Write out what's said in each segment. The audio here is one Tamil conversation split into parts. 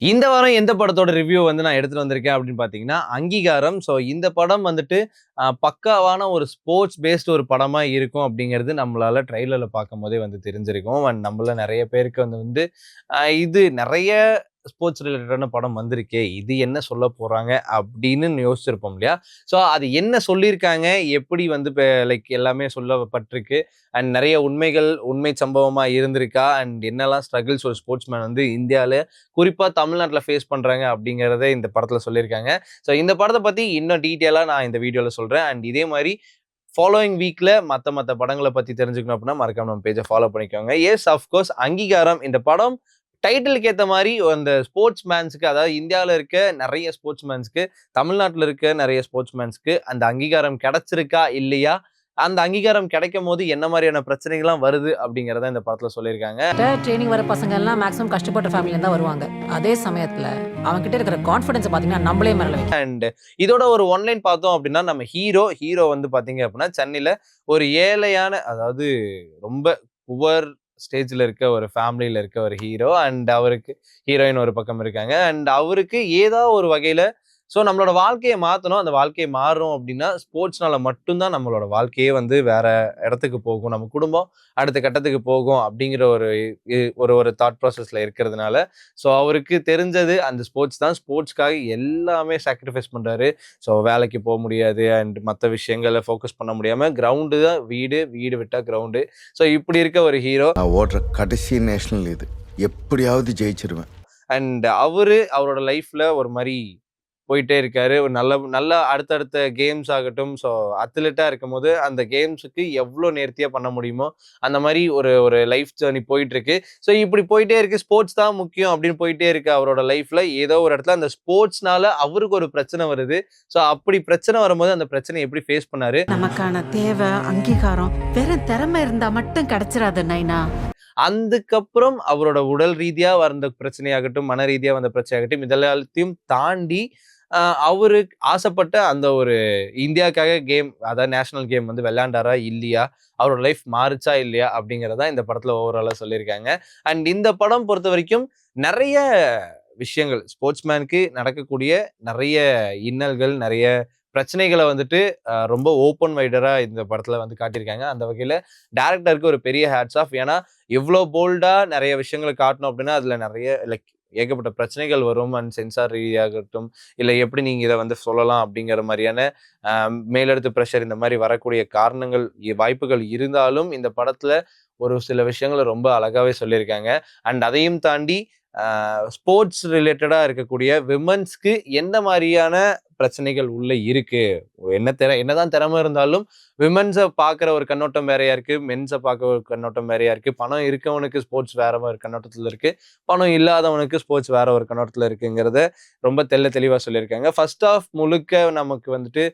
இந்த வாரம் எந்த படத்தோட ரிவ்யூ வந்து நான் எடுத்துட்டு வந்திருக்கேன் அப்படின்னு பார்த்தீங்கன்னா, அங்கீகாரம். ஸோ இந்த படம் வந்துட்டு பக்காவான ஒரு ஸ்போர்ட்ஸ் பேஸ்டு ஒரு படமா இருக்கும் அப்படிங்கிறது நம்மளால ட்ரெய்லர்ல பார்க்கும்போதே வந்து தெரிஞ்சிருக்கும். அண்ட் நம்மள நெறைய பேருக்கு வந்து இது நெறைய ஸ்போர்ட்ஸ் ரிலேட்டடான படம் வந்திருக்கே. இது என்ன சொல்லப் போறாங்க அப்படின்னு யோசிச்சிருப்போம் இல்லையா? ஸோ அது என்ன சொல்லியிருக்காங்க? எப்படி வந்து லைக் எல்லாமே சொல்லப்பட்டிருக்கு? அண்ட் நெறைய உண்மைகள், உண்மை சம்பவமா இருந்திருக்கா? அண்ட் என்னலாம் ஸ்ட்ரகிள்ஸ் ஒரு ஸ்போர்ட்ஸ்மேன் வந்து இந்தியால குறிப்பா தமிழ்நாட்டுல ஃபேஸ் பண்றாங்க அப்படிங்கிறத இந்த படத்துல சொல்லியிருக்காங்க. ஸோ இந்த படத்த பத்தி இன்னும் டீட்டெயிலா நான் இந்த வீடியோல சொல்றேன். அண்ட் இதே மாரி ஃபாலோயிங் வீக்ல மத்த படங்கள பத்தி தெரிஞ்சுக்கணும் அப்படின்னா மறக்காம நம்ம பேஜ ஃபாலோ பண்ணிக்கோங்க. எஸ் அஃப்கோர்ஸ் அங்கீகாரம் இந்த படம் டைட்டிலுக்கு ஏத்த மாரி அந்த ஸ்போர்ட்ஸ் மேன்ஸ்க்கு அதாவது இந்தியாவுல இருக்க நெறைய ஸ்போர்ட்ஸ் மேன்ஸ்க்கு, தமிழ்நாட்டுல இருக்க நெறைய ஸ்போர்ட்ஸ் மேன்ஸ்க்கு அந்த அங்கீகாரம் கிடைச்சிருக்கா? இல்லையா? அந்த அங்கீகாரம் கிடைக்கும்போது என்ன மாரியான பிரச்சனைகள்லாம் வருது அப்படிங்கிறத இந்த படத்துல சொல்லியிருக்காங்க. ட்ரெயினிங் வர பசங்க எல்லாம் மேக்ஸிமம் கஷ்டப்பட்ட ஃபேமிலில தான் வருவாங்க. அதே சமயத்துல அவங்க கிட்ட இருக்கிற கான்ஃபிடன்ஸ் பாத்தீங்கன்னா நம்மளே மிரள வைக்கும். அண்ட் இதோட ஒரு ஒன்லைன் பார்த்தோம் அப்படின்னா, நம்ம ஹீரோ வந்து பார்த்தீங்க அப்படின்னா, சென்னையில ஒரு ஏழையான அதாவது ரொம்ப புவர் ஸ்டேஜ்ல இருக்க ஒரு ஃபேமிலில இருக்க ஒரு ஹீரோ. அண்ட் அவருக்கு ஹீரோயின் ஒரு பக்கம் இருக்காங்க. அண்ட் அவருக்கு ஏதோ ஒரு வகையில நம்மளோட வாழ்க்கைய மாத்தணும். அந்த வாழ்க்கைய மாறுறோம் அப்படின்னா, ஸ்போர்ட்ஸ்னால மட்டும் தான் நம்மளோட வாழ்க்கையே வந்து வேற இடத்துக்கு போகும். நம்ம குடும்பம் அடுத்த கட்டத்துக்கு போகும் அப்படிங்கிற ஒரு ஒரு தாட் ப்ராசஸ்ல இருக்கிறதுனால, அவருக்கு தெரிஞ்சது அந்த ஸ்போர்ட்ஸ் தான். ஸ்போர்ட்ஸ்க்காக எல்லாமே சாக்ரிஃபைஸ் பண்றாரு. வேலைக்கு முடியாது. அண்ட் மத்த விஷயங்கள ஃபோக்கஸ் பண்ண முடியாம கிரவுண்டு தான் வீடு, வீடு விட்டா கிரவுண்டு. இப்படி இருக்க ஒரு ஹீரோ. நான் ஓடுற கடைசி நேஷனல் இது. எப்படியாவது ஜெயிச்சிருவேன். அண்ட் அவரோட லைஃப்ல ஒரு மாரி போயிட்டே இருக்காரு. ஒரு நல்ல நல்ல அடுத்தடுத்த கேம்ஸ் ஆகட்டும், அத்லெட்டா இருக்கும்போது அந்த கேம்ஸுக்கு எவ்ளோ நேர்த்தியா பண்ண முடியுமோ, அந்த மாரி ஒரு ஒரு லைஃப் ஜர்னி போயிட்டுருக்கு. இப்படி போயிட்டே இருக்கு. ஸ்போர்ட்ஸ் தான் முக்கியம் அப்படின்னு போயிட்டே இருக்கு அவரோட லைஃப்ல. ஏதோ ஒரு இடத்துல அந்த ஸ்போர்ட்ஸ்னால அவருக்கு ஒரு பிரச்சனை வருது. அப்படி பிரச்சனை வரும்போது அந்த பிரச்சனைய எப்படி ஃபேஸ் பண்ணாரு? நமக்கான தேவை, அங்கீகாரம் வெறும் திறமை இருந்தா மட்டும் கிடைச்சிராது நைனா. அதுக்கப்புறம் அவரோட உடல் ரீதியா வந்த பிரச்சனையாகட்டும், மன ரீதியா வந்த பிரச்சனையாகட்டும், இதெல்லாத்தையும் தாண்டி அவரு ஆசைப்பட்ட அந்த ஒரு இந்தியாக்காக கேம் அதாவது நேஷனல் கேம் வந்து விளையாண்டாரா? இல்லையா? அவரோட லைஃப் மாறுச்சா? இல்லையா? அப்படிங்கிறத இந்த படத்துல ஓவராலா சொல்லியிருக்காங்க. அண்ட் இந்த படம் பொறுத்தவரைக்கும் நெறைய விஷயங்கள் ஸ்போர்ட்ஸ்மேனுக்கு நடக்கக்கூடிய நெறைய இன்னல்கள், நெறைய பிரச்சனைகள வந்துட்டு ரொம்ப ஓப்பன் வைடரா இந்த படத்துல வந்து காட்டியிருக்காங்க. அந்த வகையில டைரக்டருக்கு ஒரு பெரிய ஹேட்ஸ் ஆஃப். ஏன்னா, இவ்ளோ போல்டா நெறைய விஷயங்கள காட்டணும் அப்படின்னா, அதுல நெறைய லைக் ஏகப்பட்ட பிரச்சனைகள் வரும். அண்ட் சென்சார் ரீதியாகட்டும், இல்ல எப்படி நீங்க இத வந்து சொல்லலாம் அப்படிங்கிற மாரியான அ மேலெழுத்து பிரஷர் இந்த மாரி வரக்கூடிய காரணங்கள், வாய்ப்புகள் இருந்தாலும், இந்த படத்துல ஒரு சில விஷயங்கள ரொம்ப அழகாவே சொல்லியிருக்காங்க. அண்ட் அதையும் தாண்டி ஸ்போர்ட்ஸ் ரிலேட்டடா இருக்கக்கூடிய விமென்ஸ்க்கு எந்த மாரியான பிரச்சனைகள் உள்ள இருக்கு? என்னதான் திறமை இருந்தாலும் விமென்ஸ பார்க்குற ஒரு கண்ணோட்டம் வேறையா இருக்கு. மென்ஸ பார்க்க ஒரு கண்ணோட்டம் வேறையா இருக்கு. பணம் இருக்கவனுக்கு ஸ்போர்ட்ஸ் வேற ஒரு கண்ணோட்டத்துல இருக்கு. பணம் இல்லாதவனுக்கு ஸ்போர்ட்ஸ் வேற ஒரு கண்ணோட்டத்துல இருக்குங்கிறத ரொம்ப தெளிவா சொல்லியிருக்காங்க. ஃபர்ஸ்ட் ஹாஃப் முழுக்க நமக்கு வந்துட்டு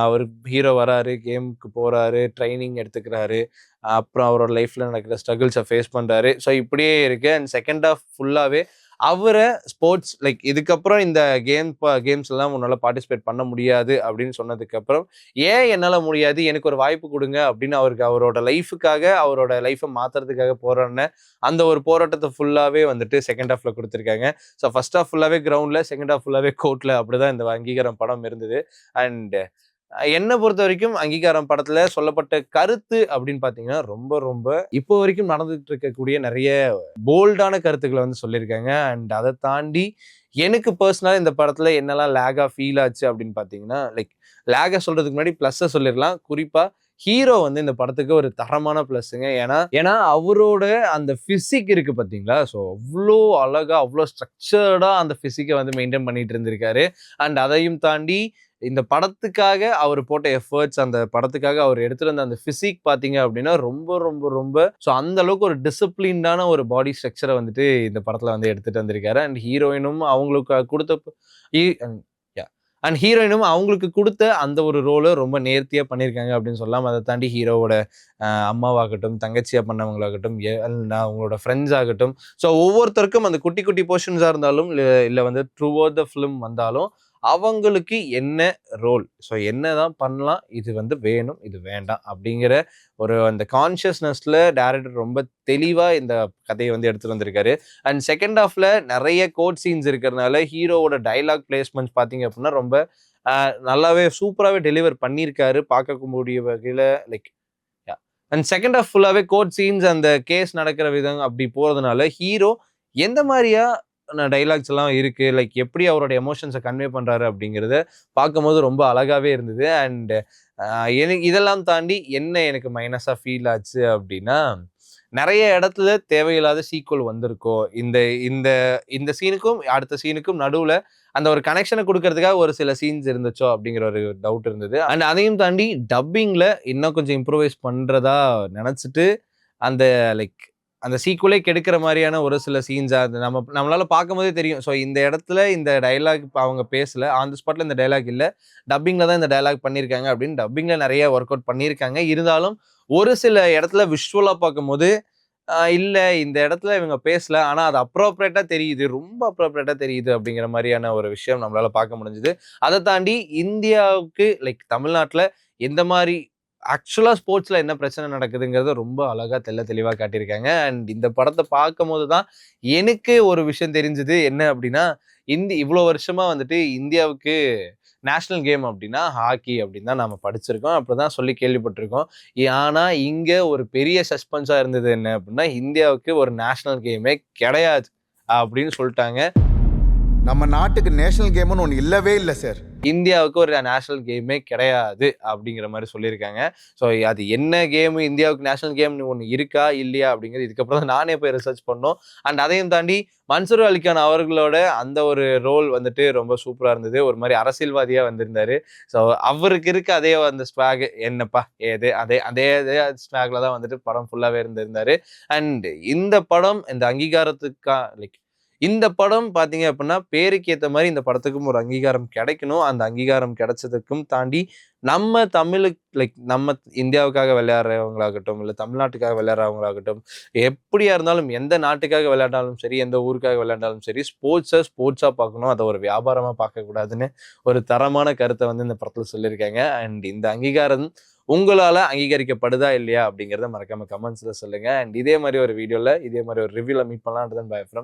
அவரு ஹீரோ வராரு, கேமுக்கு போறாரு, ட்ரெய்னிங் எடுத்துக்கிறாரு. அப்புறம் அவரோட லைஃப்ல நடக்கிற ஸ்ட்ரகிள்ஸ ஃபேஸ் பண்றாரு. இப்படியே இருக்கு. அண்ட் செகண்ட் ஹாஃப் ஃபுல்லாவே அவர ஸ்போர்ட்ஸ் லைக் இதுக்கப்புறம் இந்த கேம்ஸ்லாம் உன்னால பார்ட்டிசிபேட் பண்ண முடியாது அப்படின்னு சொன்னதுக்கப்புறம், ஏன் என்னால முடியாது? எனக்கு ஒரு வாய்ப்பு குடுங்க அப்படின்னு அவருக்கு அவரோட லைஃப்க்காக, அவரோட லைஃப்ப மாத்துறதுக்காக போராடின அந்த ஒரு போராட்டத்த ஃபுல்லாவே வந்துட்டு செகண்ட் ஹாஃப்ல குடுத்துருக்காங்க. ஃபர்ஸ்ட் ஹாஃப் ஃபுல்லாவே கிரவுண்ட்ல, செகண்ட் ஹாஃப் ஃபுல்லாவே கோர்ட்ல அப்படிதான் இந்த அங்கீகாரம் படம் இருந்தது. அண்ட் என்ன பொறுத்தவரைக்கும் அங்கீகாரம் படத்துல சொல்லப்பட்ட கருத்து அப்படின்னு பார்த்தீங்கன்னா, ரொம்ப இப்போ வரைக்கும் நடந்துட்டு இருக்கக்கூடிய நெறைய போல்டான கருத்துக்கள வந்து சொல்லியிருக்காங்க. அண்ட் அத தாண்டி எனக்கு பெர்சனலா இந்த படத்துல என்னலாம் லேக்கா ஃபீல் ஆச்சு அப்படின்னு பார்த்தீங்கன்னா, லைக் லேக்கா சொல்றதுக்கு முன்னாடி ப்ளஸ்ஸ சொல்லிறலாம். குறிப்பா ஹீரோ வந்து இந்த படத்துக்கு ஒரு தரமான ப்ளஸ்ஸுங்க. ஏன்னா அவரோட அந்த பிசிக் இருக்கு பார்த்தீங்களா? அவ்ளோ அழகா, அவ்ளோ ஸ்ட்ரக்சர்டா அந்த பிசிக்க வந்து மெயின்டெயின் பண்ணிட்டு இருந்திருக்காரு. அண்ட் அதையும் தாண்டி இந்த படத்துக்காக அவர் போட்ட எஃபர்ட்ஸ், அந்த படத்துக்காக அவர் எடுத்துட்டு வந்த அந்த பிசிக் பார்த்தீங்க அப்படின்னா, ரொம்ப அந்த அளவுக்கு ஒரு டிசிப்ளின்டான ஒரு பாடி ஸ்ட்ரக்சர வந்துட்டு இந்த படத்துல வந்து எடுத்துட்டு வந்திருக்காரு. அண்ட் ஹீரோயினும் அவங்களுக்கு குடுத்த இ அண்ட் ஹீரோயினும் அவங்களுக்கு குடுத்த அந்த ஒரு ரோல ரொம்ப நேர்த்தியா பண்ணியிருக்காங்க அப்படின்னு சொல்லலாம். அத தாண்டி ஹீரோவோட அம்மாவாகட்டும், தங்கச்சியா பண்ணவங்களாகட்டும், அவங்களோட ஃப்ரெண்ட்ஸ் ஆகட்டும், ஒவ்வொருத்தருக்கும் அந்த குட்டி போர்ஷன்ஸா இருந்தாலும், இல்ல வந்து த்ரூ அவுட் த ஃபிலிம் வந்தாலும், அவங்களுக்கு என்ன ரோல், ஸோ என்னதான் பண்ணலாம், இது வந்து வேணும், இது வேண்டாம் அப்படிங்கிற அந்த கான்ஷியஸ்னஸ்ல டைரக்டர் ரொம்ப தெளிவா இந்த கதையை வந்து எடுத்துட்டு வந்திருக்காரு. அண்ட் செகண்ட் ஹாஃப்ல நிறைய கோட் சீன்ஸ் இருக்கிறதுனால ஹீரோவோட டைலாக் பிளேஸ்மெண்ட்ஸ் பார்த்தீங்க அப்படின்னா ரொம்ப நல்லாவே சூப்பராகவே டெலிவர் பண்ணியிருக்காரு. பார்க்கக்கூடிய வகையில் லைக் அண்ட் செகண்ட் ஹாஃப் ஃபுல்லாகவே கோட் சீன்ஸ், அந்த கேஸ் நடக்கிற விதம் அப்படி போகிறதுனால ஹீரோ எந்த மாதிரியா டைலாக்ஸ் எல்லாம் இருக்கு, லைக் எப்படி அவரோட எமோஷன்ஸை கன்வே பண்றாரு அப்படிங்கிறத பார்க்கும்போது ரொம்ப அழகாவே இருந்தது. அண்ட் எனக்கு இதெல்லாம் தாண்டி என்ன எனக்கு மைனஸா ஃபீல் ஆச்சு அப்படின்னா, நிறைய இடத்துல தேவையில்லாத சீக்வல் வந்திருக்கோ, இந்த இந்த இந்த சீனுக்கும் அடுத்த சீனுக்கும் நடுவுல அந்த ஒரு கனெக்ஷனை கொடுக்கறதுக்காக ஒரு சில சீன்ஸ் இருந்துச்சோ அப்படிங்கிற ஒரு டவுட் இருந்தது. அண்ட் அதையும் தாண்டி டப்பிங்ல இன்னும் கொஞ்சம் இம்ப்ரூவைஸ் பண்றதா நினைச்சிட்டு அந்த லைக் அந்த சீக்குவலே கெடுக்கிற மாதிரியான ஒரு சில சீன்ஸ் அது நம்மளால பார்க்கும்போதே தெரியும். ஸோ இந்த இடத்துல இந்த டைலாக் இப்போ அவங்க பேசல, ஆன் தி ஸ்பாட்ல இந்த டைலாக் இல்லை, டப்பிங்ல தான் இந்த டைலாக் பண்ணியிருக்காங்க அப்படின்னு டப்பிங்ல நிறைய ஒர்க் அவுட் பண்ணியிருக்காங்க. இருந்தாலும் ஒரு சில இடத்துல விஷுவலா பார்க்கும்போது இல்ல இந்த இடத்துல இவங்க பேசல, ஆனா அது அப்ரோப்ரியேட்டா தெரியுது, ரொம்ப அப்ரோப்ரியேட்டா தெரியுது அப்படிங்கிற மாதிரியான ஒரு விஷயம் நம்மளால பார்க்க முடிஞ்சது. அதை தாண்டி இந்தியாவுக்கு லைக் தமிழ்நாட்டுல எந்த மாதிரி ஆக்சுவலா ஸ்போர்ட்ஸ்ல என்ன பிரச்சனை நடக்குதுங்கிறத ரொம்ப அழகா தெளிவா காட்டியிருக்காங்க. அண்ட் இந்த படத்தை பார்க்கும் போதுதான் எனக்கு ஒரு விஷயம் தெரிஞ்சது. என்ன அப்படின்னா, இவ்வளவு வருஷமா வந்துட்டு இந்தியாவுக்கு நேஷனல் கேம் அப்படின்னா ஹாக்கி அப்படின்னு தான் நம்ம படிச்சிருக்கோம், அப்படிதான் சொல்லி கேள்விப்பட்டிருக்கோம். ஆனா இங்க ஒரு பெரிய சஸ்பென்ஸா இருந்தது என்ன அப்படின்னா, இந்தியாவுக்கு ஒரு நேஷனல் கேமே கிடையாது அப்படின்னு சொல்லிட்டாங்க. நம்ம நாட்டுக்கு நேஷனல் கேம்னு ஒன்று இல்லவே இல்லை சார். இந்தியாவுக்கு ஒரு நேஷனல் கேமே கிடையாது அப்படிங்கிற மாதிரி சொல்லியிருக்காங்க. ஸோ அது என்ன கேம், இந்தியாவுக்கு நேஷனல் கேம்னு ஒன்று இருக்கா இல்லையா அப்படிங்கிறது இதுக்கப்புறம் தான் நானே போய் ரிசர்ச் பண்ணோம். அண்ட் அதையும் தாண்டி மன்சூர் அலிகான் அவர்களோட அந்த ஒரு ரோல் வந்துட்டு ரொம்ப சூப்பராக இருந்தது. ஒரு மாதிரி அரசியல்வாதியாக வந்திருந்தாரு. ஸோ அவருக்கு இருக்க அதே அந்த ஸ்வாக் என்னப்பா ஏது அதே அதே அதே ஸ்வாக்ல தான் வந்துட்டு படம் ஃபுல்லாகவே இருந்திருந்தாரு. அண்ட் இந்த படம் இந்த அங்கீகாரத்துக்கா லைக் இந்த படம் பார்த்தீங்க அப்படின்னா பேருக்கு ஏற்ற மாதிரி இந்த படத்துக்கும் ஒரு அங்கீகாரம் கிடைக்கணும். அந்த அங்கீகாரம் கிடைச்சதுக்கும் தாண்டி நம்ம தமிழுக்கு லைக் நம்ம இந்தியாவுக்காக விளையாடுறவங்களாகட்டும், இல்லை தமிழ்நாட்டுக்காக விளையாடுறவங்களாகட்டும், எப்படியா இருந்தாலும் எந்த நாட்டுக்காக விளையாண்டாலும் சரி, எந்த ஊருக்காக விளையாண்டாலும் சரி, ஸ்போர்ட்ஸாக பார்க்கணும், அதை ஒரு வியாபாரமாக பார்க்கக்கூடாதுன்னு ஒரு தரமான கருத்தை வந்து இந்த படத்தில் சொல்லியிருக்காங்க. அண்ட் இந்த அங்கீகாரம் உங்களால அங்கீகரிக்கப்படுதா இல்லையா அப்படிங்கிறத மறக்காம கமெண்ட்ஸ்ல சொல்லுங்க. அண்ட் இதே மாதிரி ஒரு வீடியோல இதே மாதிரி ஒரு ரிவ்யூல மீட் பண்ணலான்றதான் பை ஃப்ரம்